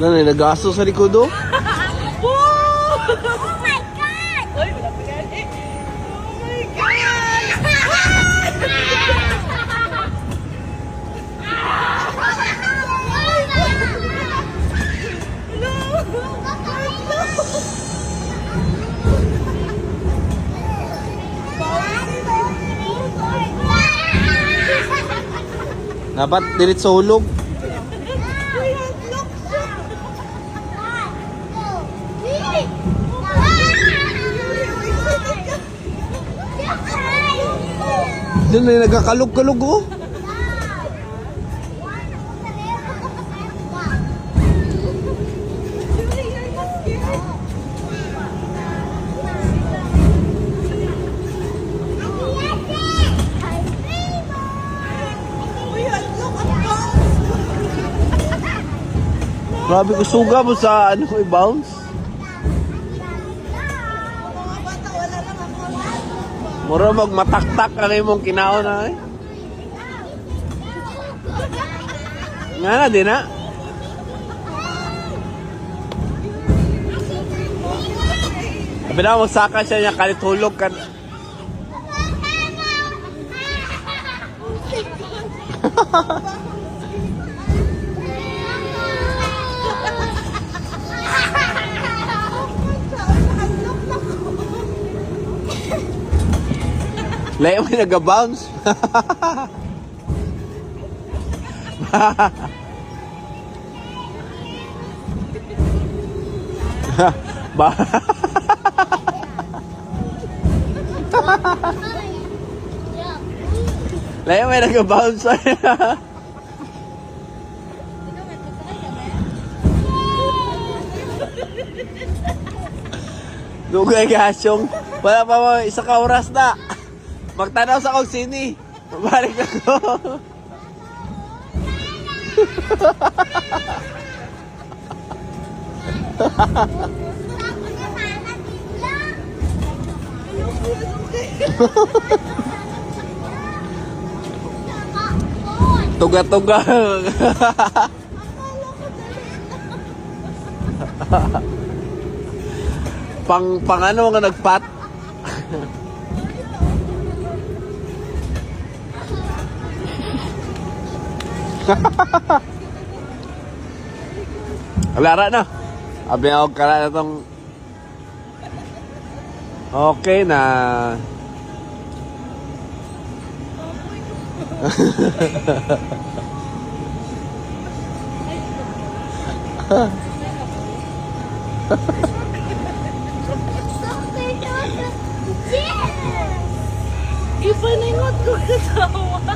Nanay, nag-aso sa likod oh. Oh my God! Uy, wala pa yan eh. Oh my God! Dapat dilit sa hulog. Diyan may nagkakalog-kalog oh. Grabe ko suga mo sa ano ko i-bounce. Mura magmataktak ang imong kinaon na eh. Nga na din ha. Sabi na magsaka siya niya kalit hulog ka. Layo mo nag-bounce. Ba. Layo mo nag-bounce. Dugay gasyong. Wala pa mo, isa ka oras na. Magtanaw sa kong sini. Mabalik ako. Tuga-tuga. pang ano nga nagpat. Lara na. Abi ako kala na tong okay na. Ipaningot ko katawa.